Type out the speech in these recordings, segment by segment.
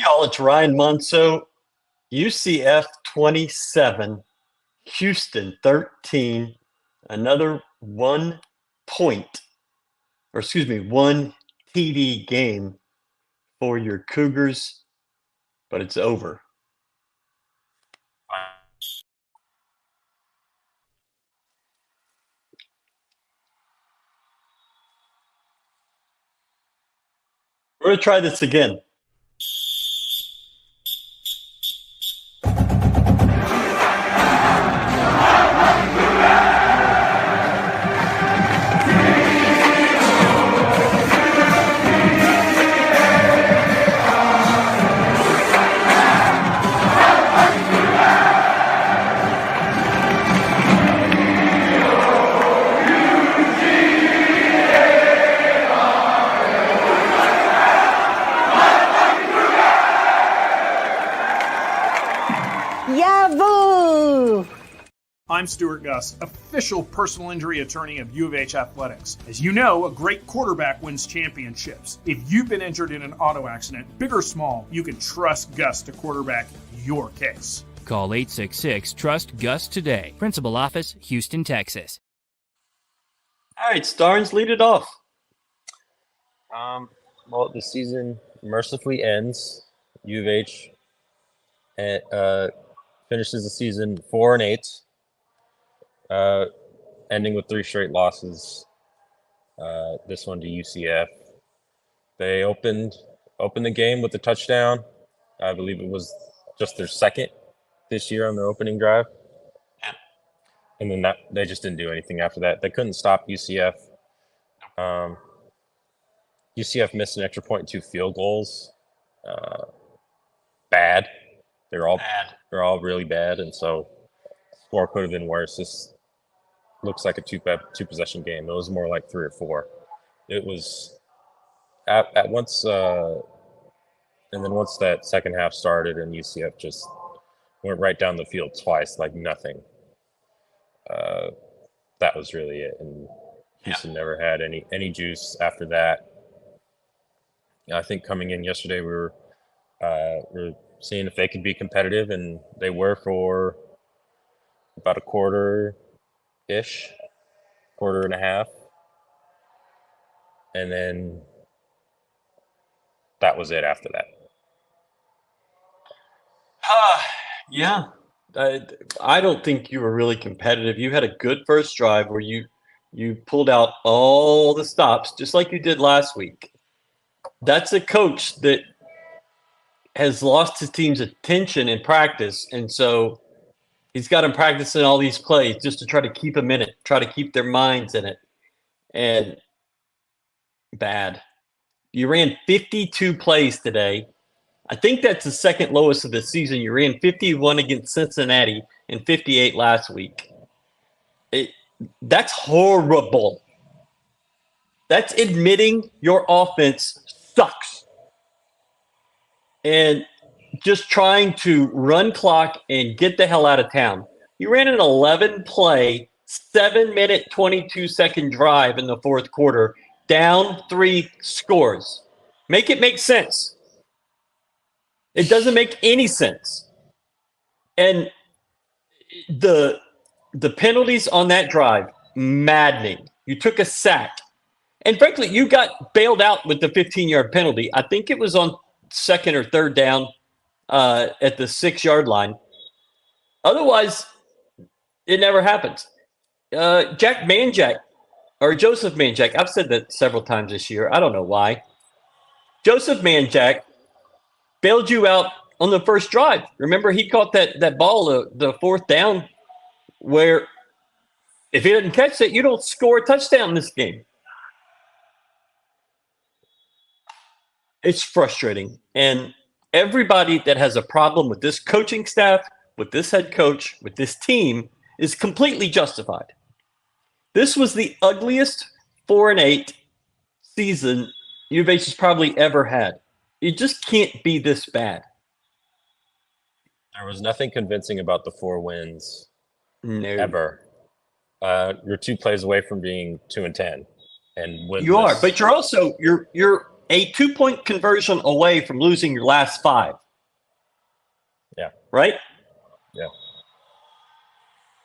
y'all, it's Ryan Munso. UCF 27, Houston 13. Another 1 point, or excuse me, one TD game for your Cougars, but it's over. We're going to try this again. I'm Stuart Gus, official personal injury attorney of U of H Athletics. As you know, a great quarterback wins championships. If you've been injured in an auto accident, big or small, you can trust Gus to quarterback your case. Call 866-TRUST-GUS today. Principal Office, Houston, Texas. All right, Starnes, lead it off. Well, the season mercifully ends. U of H finishes the season 4-8. Ending with 3 straight losses. This one to UCF. They opened the game with a touchdown. I believe it was just their second this year on their opening drive. And then they just didn't do anything after that. They couldn't stop UCF. UCF missed an extra point and 2 field goals. Bad. They're all really bad, and so score could have been worse. This looks like a two possession game. It was more like 3 or 4. It was at once, and then once that second half started, and UCF just went right down the field twice, like nothing. That was really it, and Houston never had any juice after that. I think coming in yesterday, we were seeing if they could be competitive, and they were for about a quarter and a half. And then that was it after that. Yeah. I don't think you were really competitive. You had a good first drive where you pulled out all the stops, just like you did last week. That's a coach that has lost his team's attention in practice, and so he's got them practicing all these plays just to try to keep them in it, try to keep their minds in it. And bad. You ran 52 plays today. I think that's the second lowest of the season. You ran 51 against Cincinnati and 58 last week. That's horrible. That's admitting your offense sucks. And just trying to run clock and get the hell out of town. You ran an 11-play, 7-minute, 22-second drive in the fourth quarter, down 3 scores. Make it make sense. It doesn't make any sense. And the penalties on that drive, maddening. You took a sack. And frankly, you got bailed out with the 15-yard penalty. I think it was on second or third down at the 6-yard line. Otherwise, it never happens. Joseph Manjack, I've said that several times this year. I don't know why. Joseph Manjack bailed you out on the first drive. Remember, he caught that ball, the fourth down, where if he didn't catch it, you don't score a touchdown in this game. It's frustrating. And everybody that has a problem with this coaching staff, with this head coach, with this team is completely justified. This was the ugliest 4-8 season U of H has probably ever had. It just can't be this bad. There was nothing convincing about the 4 wins ever. You're 2 plays away from being 2-10, and you are, but you're also you're a 2-point conversion away from losing your last 5. Yeah. Right? Yeah.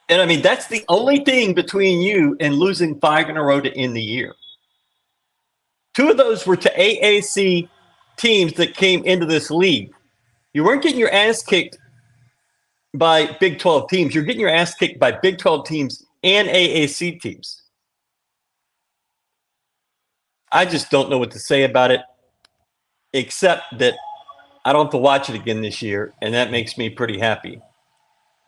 And I mean, that's the only thing between you and losing 5 in a row to end the year. 2 of those were to AAC teams that came into this league. You weren't getting your ass kicked by Big 12 teams. You're getting your ass kicked by Big 12 teams and AAC teams. I just don't know what to say about it, except that I don't have to watch it again this year, and that makes me pretty happy.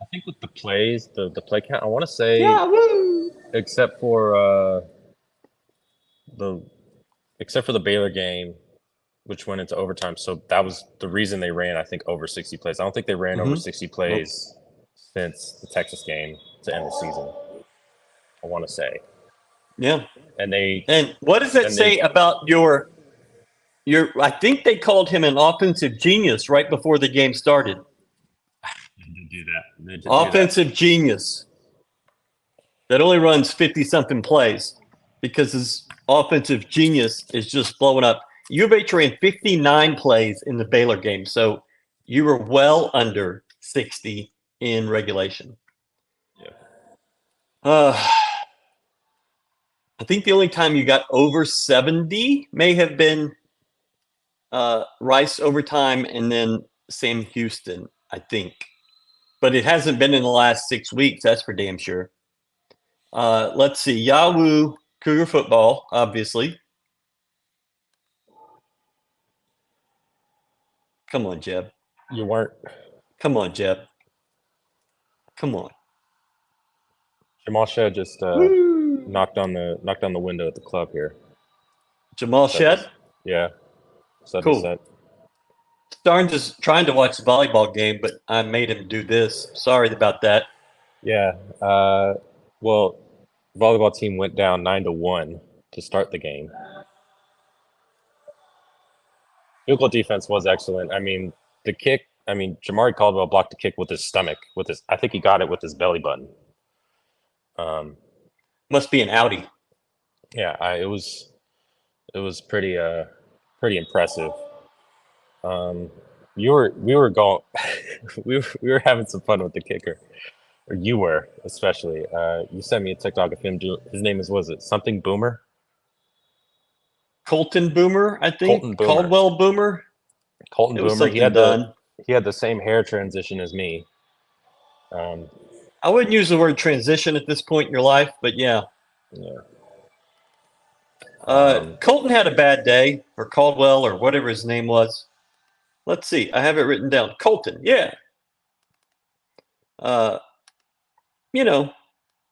I think with the plays, the play count, I want to say, Yeah, woo! except for the Baylor game, which went into overtime. So that was the reason they ran, I think, over 60 plays. I don't think they ran over 60 plays since the Texas game to end the season, I want to say. Yeah. And what does that say about your I think they called him an offensive genius right before the game started. They did Offensive genius that only runs 50-something plays because his offensive genius is just blowing up. U of H ran 59 plays in the Baylor game, so you were well under 60 in regulation. Yeah. I think the only time you got over 70 may have been Rice overtime and then Sam Houston, I think. But it hasn't been in the last 6 weeks, that's for damn sure. Let's see. Yahoo Cougar football, obviously. Come on, Jeb. You weren't. Come on, Jeb. Come on. Jamal Shed just knocked on the window at the club here. Jamal Shed? Yeah. Cool. Starnes is trying to watch the volleyball game, but I made him do this. Sorry about that. Yeah. Well, the volleyball team went down 9-1 to start the game. Field goal defense was excellent. I mean, the kick. I mean, Jamari Caldwell blocked the kick with his stomach. I think he got it with his belly button. Must be an Audi. Yeah, it was pretty impressive. We were going we were having some fun with the kicker, or you were especially. You sent me a TikTok of him. His name was it something Boomer? Colton Boomer, I think. Colton Boomer. Caldwell Boomer. Colton it was Boomer. Done. He had the same hair transition as me. I wouldn't use the word transition at this point in your life, but yeah. Yeah. Colton had a bad day, or Caldwell, or whatever his name was. Let's see. I have it written down. Colton, yeah.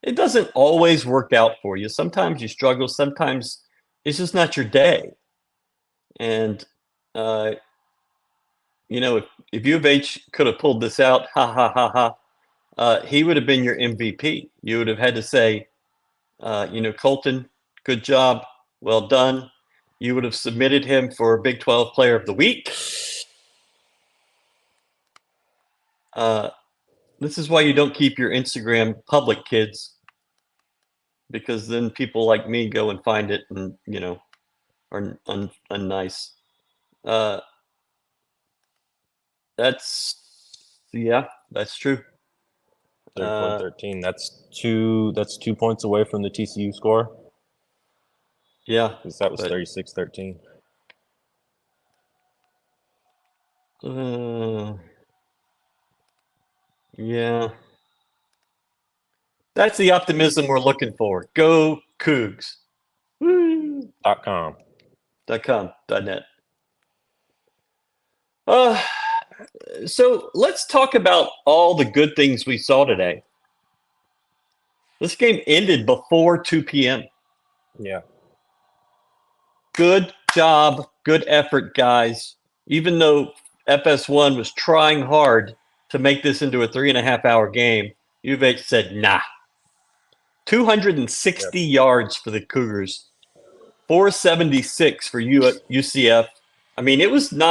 It doesn't always work out for you. Sometimes you struggle. Sometimes it's just not your day. And, if U of H could have pulled this out, he would have been your MVP. You would have had to say, Colton, good job. Well done. You would have submitted him for Big 12 Player of the Week. This is why you don't keep your Instagram public, kids, because then people like me go and find it and, are unnice. That's true. 13. That's 2 points away from the TCU score. Yeah. Because that was 36-13. Yeah. That's the optimism we're looking for. Go Cougs. Woo. .com. .net. So let's talk about all the good things we saw today. This game ended before 2 p.m. Yeah. Good job. Good effort, guys. Even though FS1 was trying hard to make this into a 3.5-hour game, U of H said, nah. 260 yards for the Cougars. 476 for UCF. I mean, it wasn't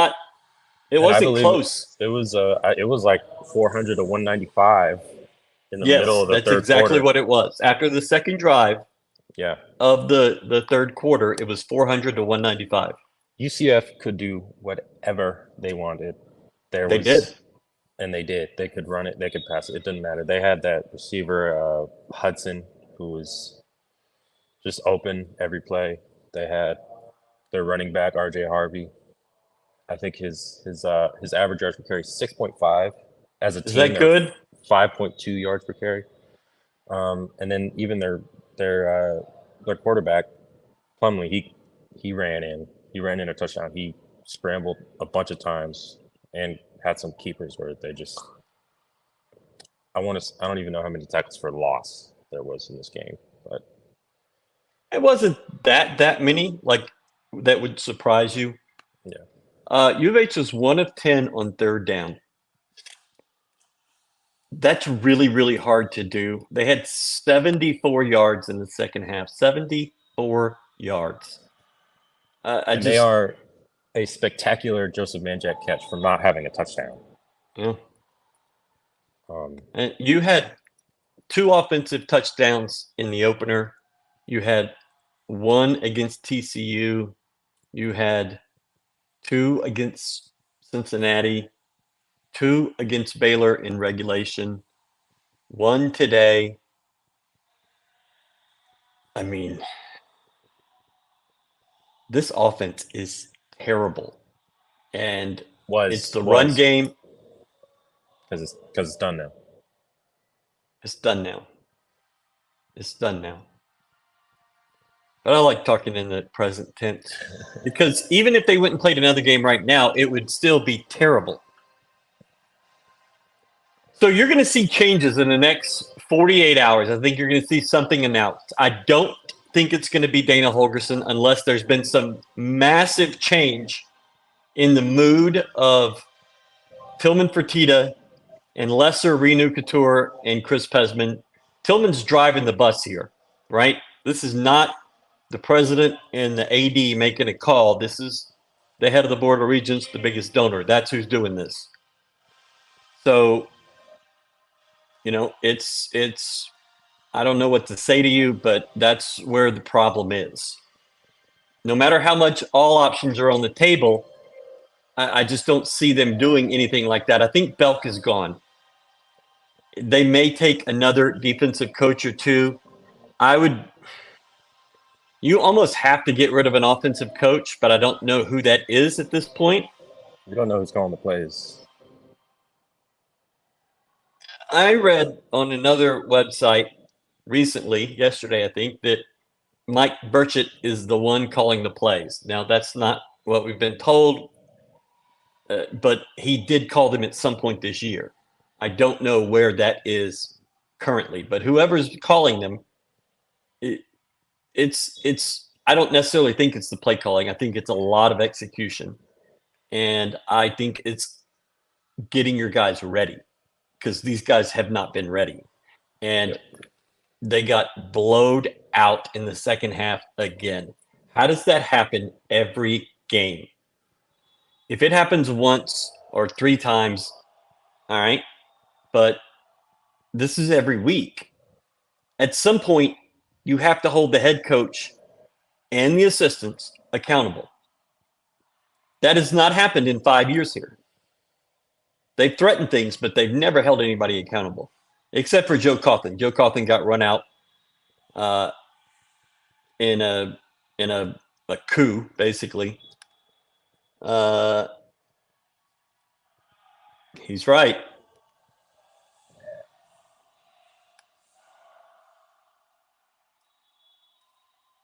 close. It was like 400 to 195 in the middle of the third quarter. Yes, that's exactly what it was. After the second drive of the third quarter, it was 400 to 195. UCF could do whatever they wanted. They did. And they did. They could run it. They could pass it. It didn't matter. They had that receiver Hudson, who was just open every play. They had their running back RJ Harvey. I think his average yards per carry is 6.5. As a Is team, that good? 5.2 yards per carry. And then even their quarterback Plumlee, he ran in a touchdown. He scrambled a bunch of times and had some keepers where they just. I don't even know how many tackles for loss there was in this game, but It wasn't that many, like, that would surprise you. yeah. U of H was 1 of 10 on third down. That's really, really hard to do. They had 74 yards in the second half. 74 yards. They are a spectacular Joseph Manjack catch for not having a touchdown. Yeah. And you had 2 offensive touchdowns in the opener. You had 1 against TCU. You had 2 against Cincinnati, 2 against Baylor in regulation, 1 today. I mean, this offense is terrible. And it's the run game. Because it's done now. It's done now. It's done now. But I like talking in the present tense because even if they went and played another game right now, it would still be terrible. So you're going to see changes in the next 48 hours. I think you're going to see something announced. I don't think it's going to be Dana Holgorsen unless there's been some massive change in the mood of Tillman Fertitta and Lesser, Renu Couture, and Chris Pesman. Tillman's driving the bus here, right? This is not the president and the AD making a call. This is the head of the Board of Regents, the biggest donor. That's who's doing this. So, it's I don't know what to say to you, but that's where the problem is. No matter how much all options are on the table, I just don't see them doing anything like that. I think Belk is gone. They may take another defensive coach or two. You almost have to get rid of an offensive coach, but I don't know who that is at this point. We don't know who's calling the plays. I read on another website recently, yesterday, I think, that Mike Burchett is the one calling the plays. Now, that's not what we've been told, but he did call them at some point this year. I don't know where that is currently, but whoever's calling them, it's. I don't necessarily think it's the play calling. I think it's a lot of execution, and I think it's getting your guys ready because these guys have not been ready, and they got blowed out in the second half again. How does that happen every game? If it happens once or 3 times, all right, but this is every week. At some point, you have to hold the head coach and the assistants accountable. That has not happened in 5 years here. They've threatened things, but they've never held anybody accountable, except for Joe Coughlin. Joe Coughlin got run out in a coup, basically. He's right.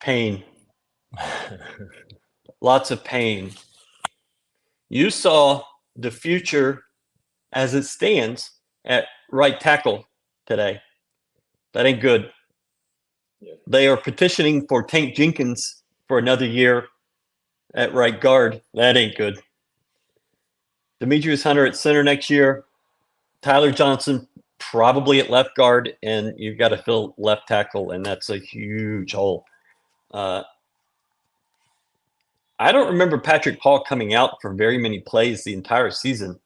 Pain. Lots of pain. You saw the future as it stands at right tackle today. That ain't good. Yeah. They are petitioning for Tank Jenkins for another year at right guard. That ain't good. Demetrius Hunter at center next year. Tyler Johnson probably at left guard, and you've got to fill left tackle, and that's a huge hole. I don't remember Patrick Paul coming out for very many plays the entire season.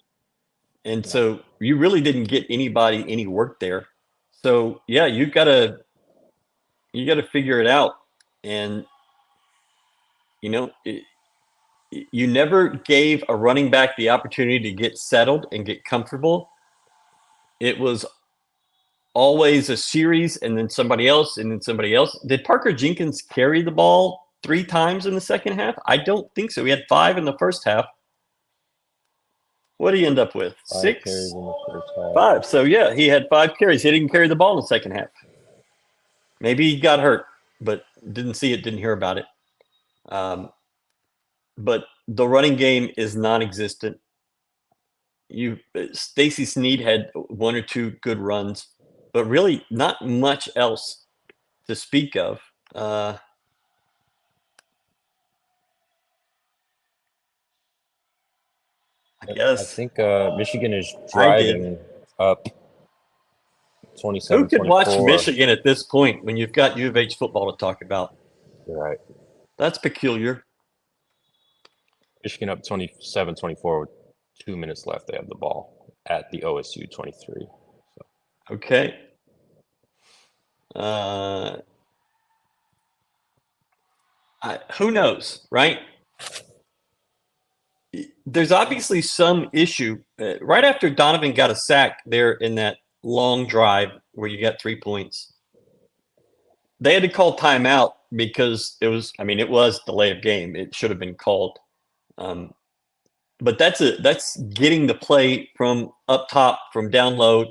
And so you really didn't get anybody any work there. So yeah, you gotta figure it out. And You never gave a running back the opportunity to get settled and get comfortable. It was always a series and then somebody else and then somebody else. Did Parker Jenkins carry the ball 3 times in the second half? I don't think so. He had 5 in the first half. What did he end up with? 5 6? carries in the first half. 5. So, yeah, he had 5 carries. He didn't carry the ball in the second half. Maybe he got hurt, but didn't see it, didn't hear about it. But the running game is non-existent. Stacy Snead had 1 or 2 good runs, but really not much else to speak of. I guess. I think Michigan is driving up 27-24. Who could watch Michigan at this point when you've got U of H football to talk about? You're right. That's peculiar. Michigan up 27-24 with 2 minutes left. They have the ball at the OSU 23. So. Okay. Who knows, right? There's obviously some issue. Right after Donovan got a sack there in that long drive where you got 3 points, they had to call timeout because it was delay of game. It should have been called. But that's getting the play from up top, from down low,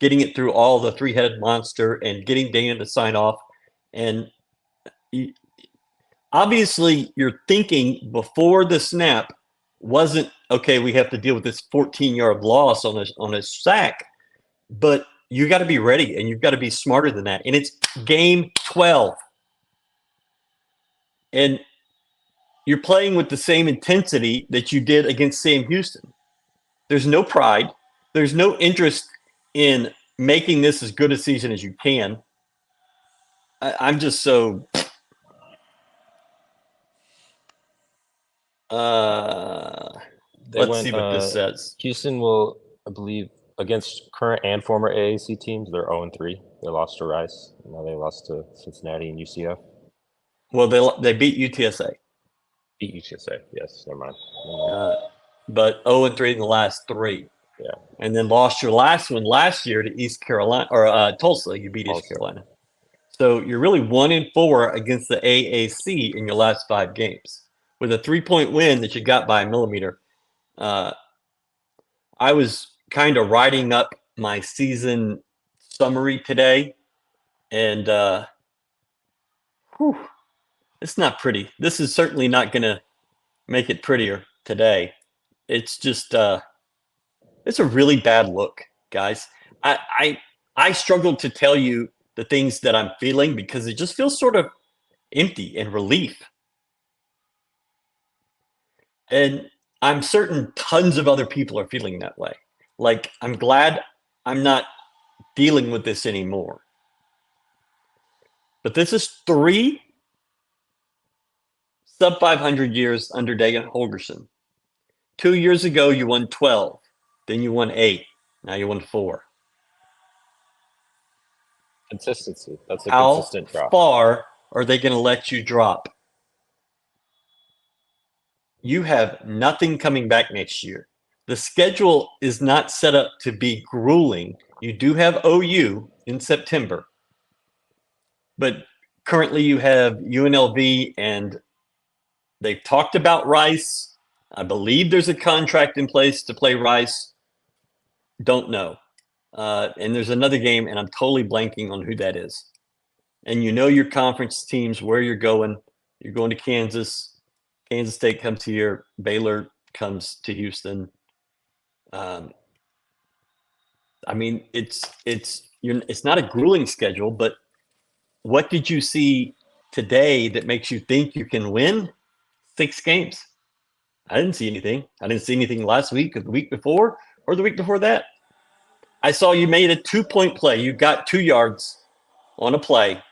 getting it through all the 3-headed monster and getting Dana to sign off. And obviously your thinking before the snap wasn't, okay, we have to deal with this 14-yard loss on a sack, but you got to be ready and you've got to be smarter than that. And it's game 12. And you're playing with the same intensity that you did against Sam Houston. There's no pride. There's no interest in making this as good a season as you can. I'm just so let's see what this says. Houston will, I believe, against current and former AAC teams, they're 0-3. They lost to Rice. Now they lost to Cincinnati and UCF. Well, they beat UTSA. Beat UTSA, yes. Never mind. But 0-3 in the last 3. Yeah. And then lost your last one last year to East Carolina or Tulsa. You beat East Carolina. So you're really 1-4 against the AAC in your last 5 games with a 3-point win that you got by a millimeter. I was kind of writing up my season summary today, and it's not pretty. This is certainly not going to make it prettier today. It's just it's a really bad look, guys. I struggled to tell you the things that I'm feeling because it just feels sort of empty and relief. And I'm certain tons of other people are feeling that way. Like, I'm glad I'm not dealing with this anymore. But this is 3 sub-500 years under Dagan Holgerson. 2 years ago, you won 12. Then you won 8. Now you won 4. Consistency. That's a How consistent drop. How far are they going to let you drop? You have nothing coming back next year. The schedule is not set up to be grueling. You do have OU in September. But currently you have UNLV, and they've talked about Rice. I believe there's a contract in place to play Rice. Don't know. And there's another game, and I'm totally blanking on who that is. And you know your conference teams, where you're going. You're going to Kansas. Kansas State comes here. Baylor comes to Houston. I mean, it's not a grueling schedule, but what did you see today that makes you think you can win 6 games? I didn't see anything. I didn't see anything last week or the week before or the week before that. I saw you made a 2-point play. You got 2 yards on a play,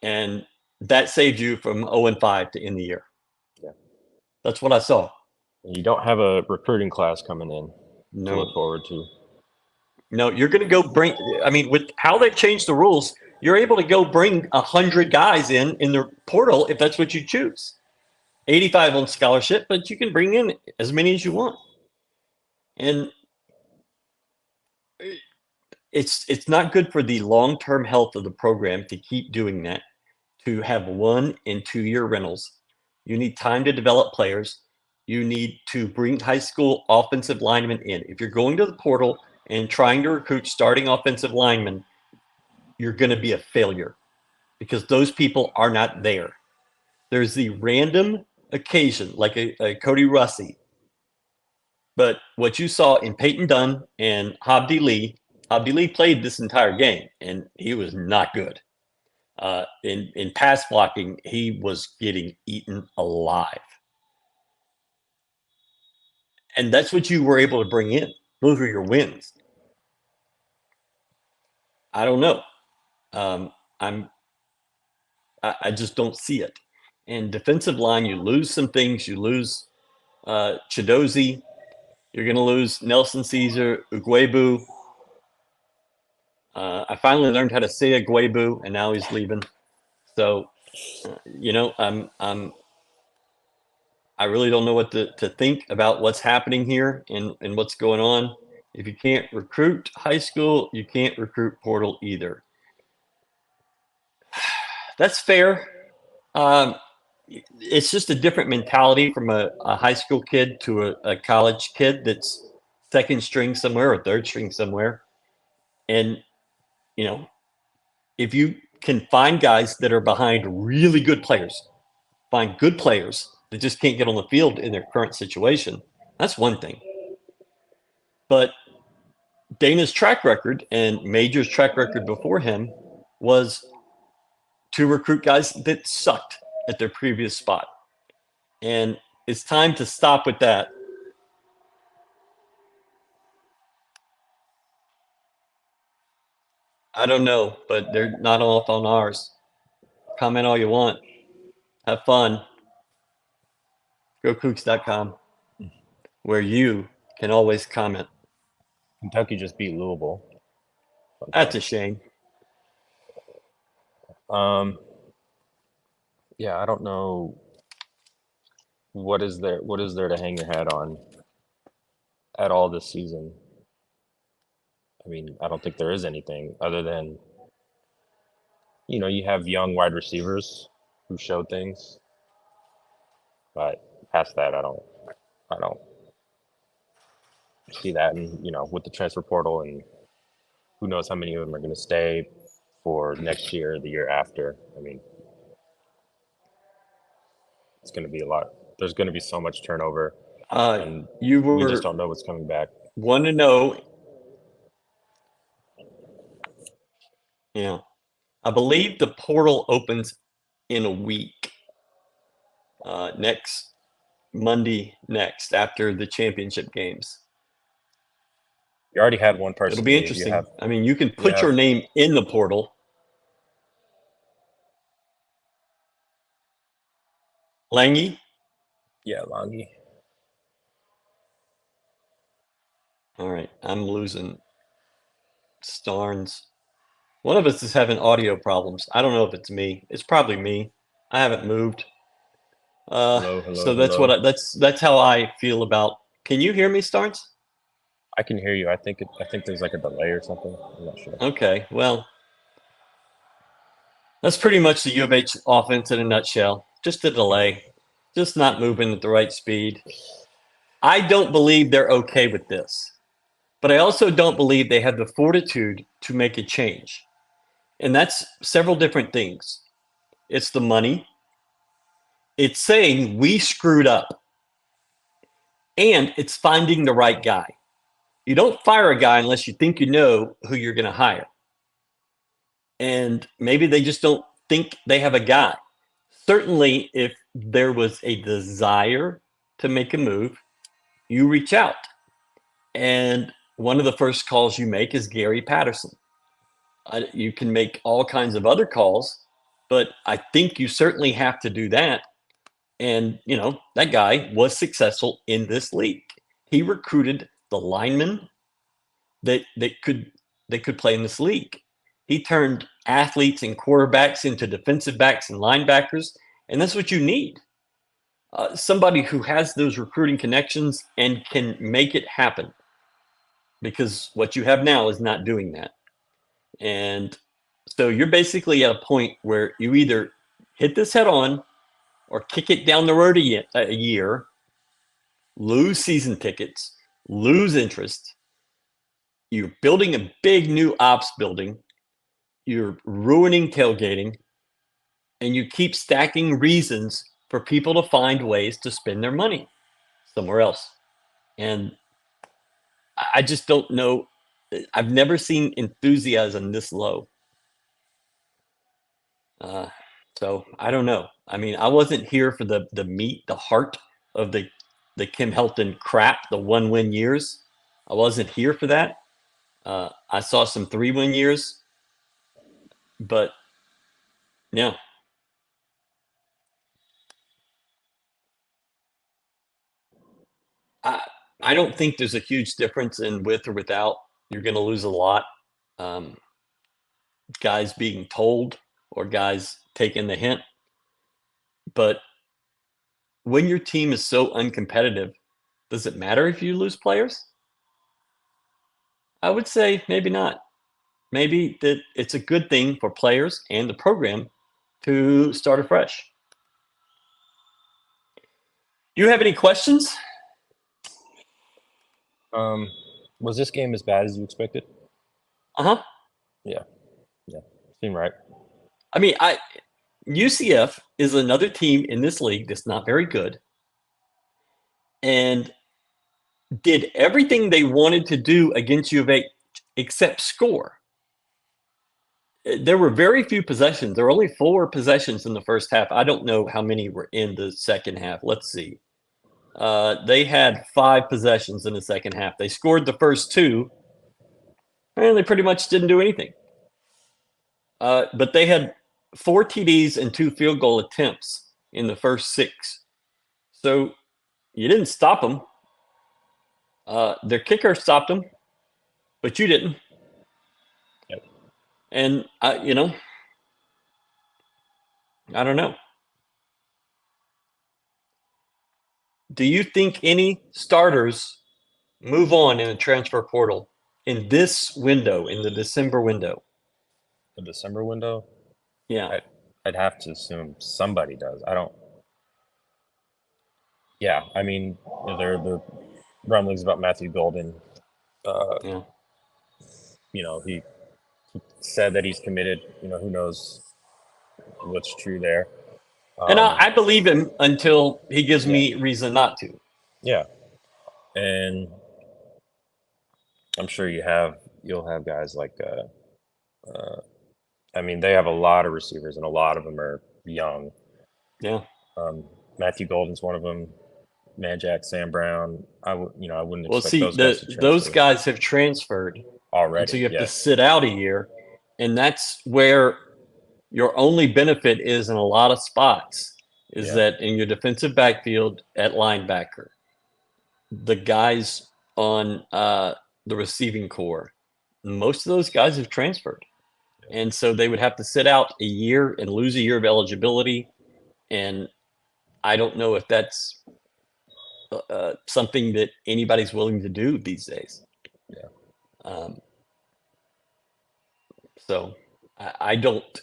and that saved you from 0-5 to end the year. Yeah, that's what I saw. You don't have a recruiting class coming in to look forward to. No, you're going to go bring – I mean, with how they've changed the rules, you're able to go bring 100 guys in the portal if that's what you choose. 85 on scholarship, but you can bring in as many as you want. And it's not good for the long-term health of the program to keep doing that, to have 1 and 2 year rentals. You need time to develop players. You need to bring high school offensive linemen in. If you're going to the portal and trying to recruit starting offensive linemen, you're going to be a failure because those people are not there. There's the random occasion, like a Cody Russi. But what you saw in Peyton Dunn and Habdi Lee played this entire game, and he was not good. In pass blocking, he was getting eaten alive. And that's what you were able to bring in. Those were your wins. I don't know. I just don't see it. And defensive line, you lose some things. You lose Chidozie. You're going to lose Nelson Caesar, Ugwebu. I finally learned how to say Ugwebu, and now he's leaving. So, I really don't know what to think about what's happening here and what's going on. If you can't recruit high school, you can't recruit portal either. That's fair. It's just a different mentality from a high school kid to a college kid that's second string somewhere or third string somewhere. And, if you can find guys that are behind really good players, find good players that just can't get on the field in their current situation, that's one thing. But Dana's track record and Major's track record before him was to recruit guys that sucked at their previous spot. And it's time to stop with that. I don't know, but they're not off on ours. Comment all you want. Have fun. GoCougs.com, where you can always comment. Kentucky just beat Louisville. That's a shame. Yeah, I don't know what is there to hang your hat on at all this season. I mean, I don't think there is anything other than you have young wide receivers who showed things, but past that, I don't see that. And with the transfer portal, and who knows how many of them are going to stay for next year or the year after. I mean, it's going to be a lot. There's going to be so much turnover, and we just don't know what's coming back. Want to know? Yeah, I believe the portal opens in a week. Next Monday, after the championship games. You already had one person. It'll be interesting. You can put your name in the portal. Lange? Yeah, Lange. All right, I'm losing Starnes. One of us is having audio problems. I don't know if it's me. It's probably me. I haven't moved. Hello, so that's hello. that's how I feel about. Can you hear me, Starnes? I can hear you. I think there's like a delay or something. I'm not sure. Okay, well, that's pretty much the U of H offense in a nutshell. Just a delay, just not moving at the right speed. I don't believe they're okay with this, but I also don't believe they have the fortitude to make a change. And that's several different things. It's the money. It's saying we screwed up. And it's finding the right guy. You don't fire a guy unless you think you know who you're going to hire. And maybe they just don't think they have a guy. Certainly, if there was a desire to make a move, you reach out. And one of the first calls you make is Gary Patterson. You can make all kinds of other calls, but I think you certainly have to do that. And, that guy was successful in this league. He recruited the linemen that could play in this league. He turned athletes and quarterbacks into defensive backs and linebackers, and that's what you need. somebody who has those recruiting connections and can make it happen. Because what you have now is not doing that. And so you're basically at a point where you either hit this head on or kick it down the road a year, lose season tickets, lose interest. You're building a big new ops building. You're ruining tailgating. And you keep stacking reasons for people to find ways to spend their money somewhere else. And I just don't know. I've never seen enthusiasm this low. So I don't know. I mean, I wasn't here for the meat, the heart of the Kim Helton crap, the 1-win years. I wasn't here for that. I saw some 3-win years, but yeah. I don't think there's a huge difference in with or without. You're going to lose a lot. Um, guys being told or guys taking the hint. But when your team is so uncompetitive, does it matter if you lose players? I would say maybe not. Maybe that it's a good thing for players and the program to start afresh. Do you have any questions? Was this game as bad as you expected? Uh-huh. Yeah. Seemed right. I mean, UCF is another team in this league that's not very good and did everything they wanted to do against U of H except score. There were very few possessions. There were only 4 possessions in the first half. I don't know how many were in the second half. Let's see. They had 5 possessions in the second half. They scored the first 2, and they pretty much didn't do anything. But they had 4 TDs and 2 field goal attempts in the first 6. So you didn't stop them. Their kicker stopped them, but you didn't. Yep. And, I don't know. Do you think any starters move on in the transfer portal in this window, in the December window? The December window? Yeah. I'd have to assume somebody does. I don't. Yeah, I mean, there are rumblings about Matthew Golden. Yeah. He said that he's committed. Who knows what's true there. And I believe him until he gives Yeah. me reason not to. Yeah, and I'm sure you'll have guys like I mean, they have a lot of receivers, and a lot of them are young. Yeah. Matthew Golden's one of them. Manjack, Sam Brown. I wouldn't Well, expect see, those guys to transfer those guys have transferred. already. And so you have to Yes. sit out a year. And that's where your only benefit is in a lot of spots is Yeah. that in your defensive backfield at linebacker, the guys on the receiving core, most of those guys have transferred. And so they would have to sit out a year and lose a year of eligibility. And I don't know if that's something that anybody's willing to do these days. Yeah. So I don't.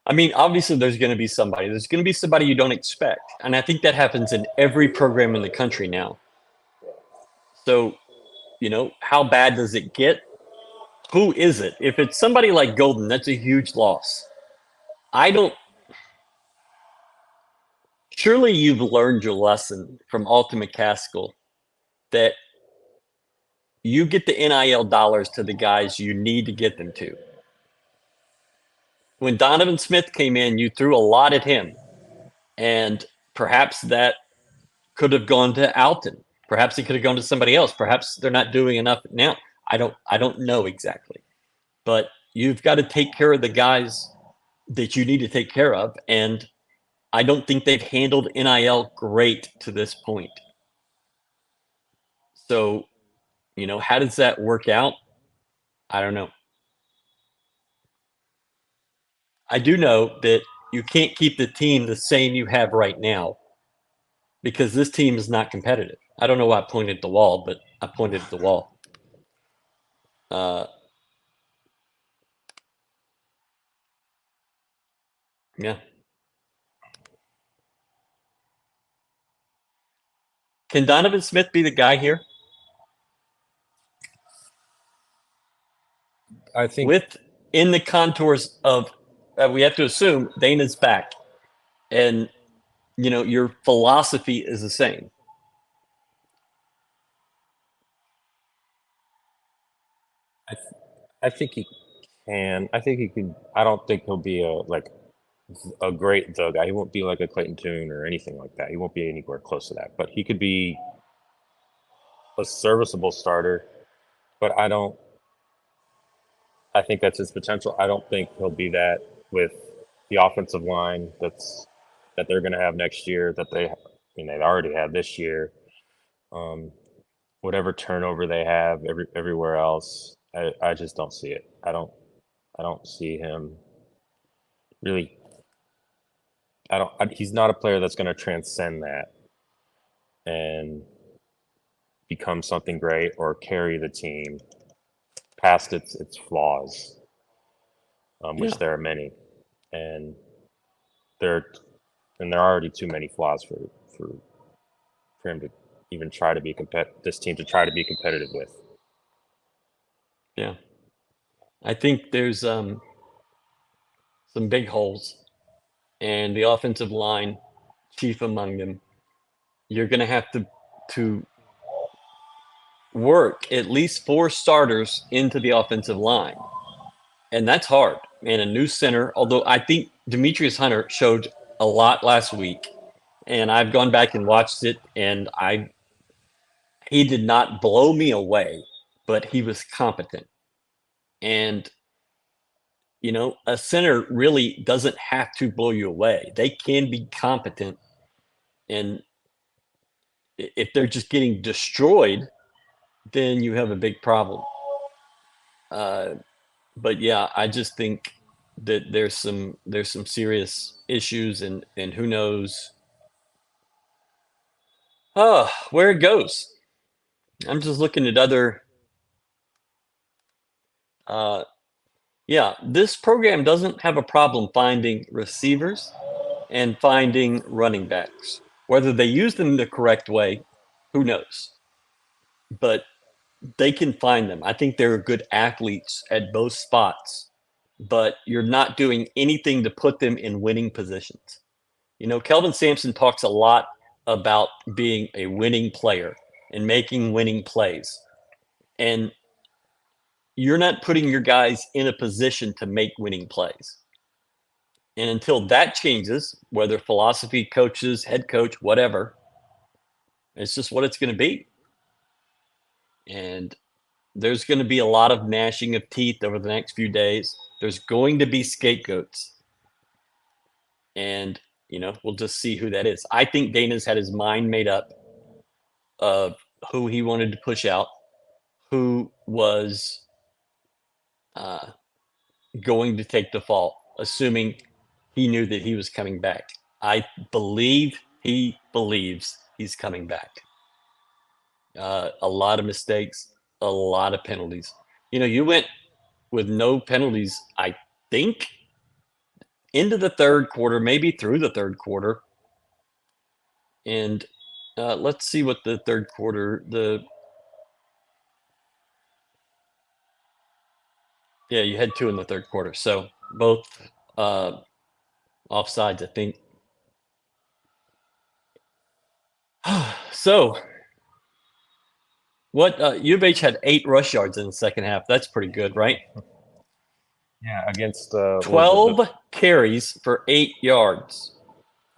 I mean, obviously, there's going to be somebody. There's going to be somebody you don't expect. And I think that happens in every program in the country now. So, how bad does it get? Who is it? If it's somebody like Golden, that's a huge loss. Surely you've learned your lesson from Alton McCaskill that you get the NIL dollars to the guys you need to get them to. When Donovan Smith came in, you threw a lot at him. And perhaps that could have gone to Alton. Perhaps it could have gone to somebody else. Perhaps they're not doing enough now. I don't know exactly. But you've got to take care of the guys that you need to take care of. And I don't think they've handled NIL great to this point. So, how does that work out? I don't know. I do know that you can't keep the team the same you have right now because this team is not competitive. I don't know why I pointed at the wall, but I pointed at the wall. Yeah. Can Donovan Smith be the guy here? I think With in the contours of we have to assume Dana's back, and your philosophy is the same. I think he can. I think he can. I don't think he'll be a great Doug guy. He won't be like a Clayton Tune or anything like that. He won't be anywhere close to that. But he could be a serviceable starter. But I don't. I think that's his potential. I don't think he'll be that with the offensive line that they're going to have next year. That they already have this year. Um, whatever turnover they have everywhere else, I just don't see it. I don't see him really. He's not a player that's going to transcend that and become something great or carry the team past its flaws, which Yeah. there are many, and there there are already too many flaws for him to even try to be this team to try to be competitive with. Yeah. I think there's some big holes, and the offensive line, chief among them. You're going to have to work at least 4 starters into the offensive line, and that's hard. And a new center, although I think Demetrius Hunter showed a lot last week, and I've gone back and watched it, and he did not blow me away, but he was competent. And a center really doesn't have to blow you away. They can be competent, and if they're just getting destroyed, then you have a big problem. But yeah, I just think that there's some serious issues, and who knows where it goes. I'm just looking at other. Uh, yeah, this program doesn't have a problem finding receivers and finding running backs. Whether they use them the correct way, who knows? But they can find them. I think they're good athletes at both spots, but you're not doing anything to put them in winning positions. Kelvin Sampson talks a lot about being a winning player and making winning plays. And you're not putting your guys in a position to make winning plays. And until that changes, whether philosophy, coaches, head coach, whatever, it's just what it's going to be. And there's going to be a lot of gnashing of teeth over the next few days. There's going to be scapegoats. And, we'll just see who that is. I think Dana's had his mind made up of who he wanted to push out, who was going to take the fall, assuming he knew that he was coming back. I believe he believes he's coming back. A lot of mistakes, a lot of penalties. You went with no penalties, I think, into the third quarter, maybe through the third quarter. And let's see what the third quarter, you had 2 in the third quarter. So both offsides, I think. So what U of H had 8 rush yards in the second half. That's pretty good, right? Yeah, against 12 carries for 8 yards.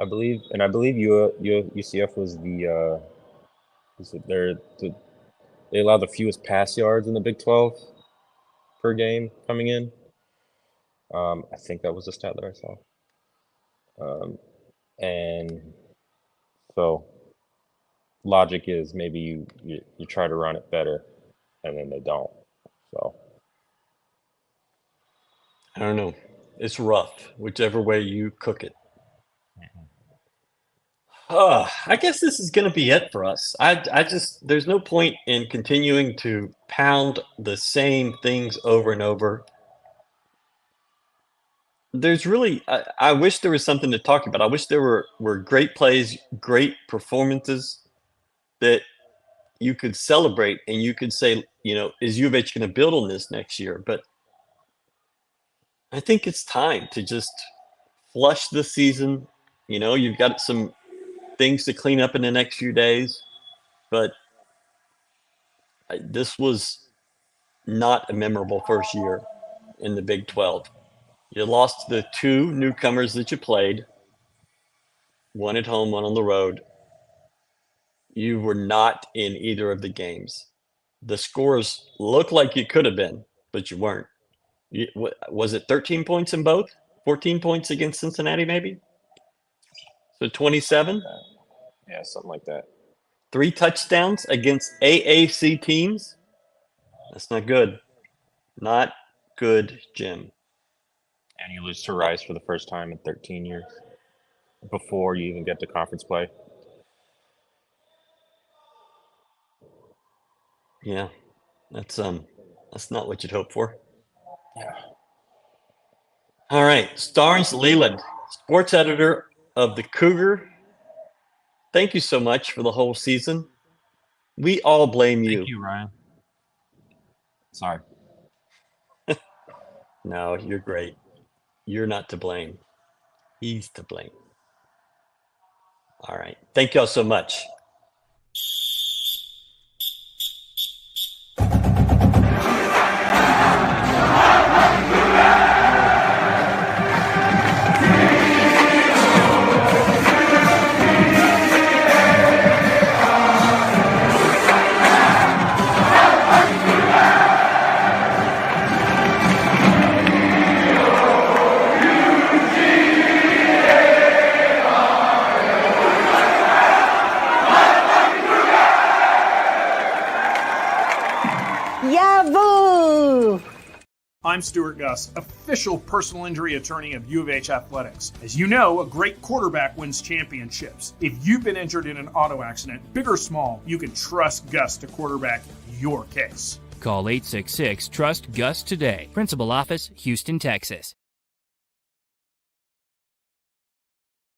I believe UCF was they allow the fewest pass yards in the Big 12 per game coming in. I think that was the stat that I saw. And so logic is maybe you try to run it better, and then they don't. So I don't know. It's rough, whichever way you cook it. I guess this is going to be it for us. I just, there's no point in continuing to pound the same things over and over. There's really, I wish there was something to talk about. I wish there were great plays, great performances that you could celebrate and you could say, is U of H going to build on this next year? But I think it's time to just flush the season. You've got some things to clean up in the next few days, but this was not a memorable first year in the Big 12. You lost the two newcomers that you played, one at home, one on the road. You were not in either of the games. The scores look like you could have been, but you weren't. Was it 13 points in both? 14 points against Cincinnati, maybe? So 27? Yeah, something like that. 3 touchdowns against AAC teams? That's not good. Not good, Jim. And you lose to Rice for the first time in 13 years before you even get to conference play. Yeah, that's not what you'd hope for. Yeah. All right, Starnes Leland, sports editor of the Cougar. Thank you so much for the whole season. We all blame you. Thank you, Ryan. Sorry. No, you're great. You're not to blame. He's to blame. All right. Thank y'all so much. I'm Stuart Gus, official personal injury attorney of U of H Athletics. As you know, a great quarterback wins championships. If you've been injured in an auto accident, big or small, you can trust Gus to quarterback your case. Call 866-TRUST-GUS today. Principal office, Houston, Texas.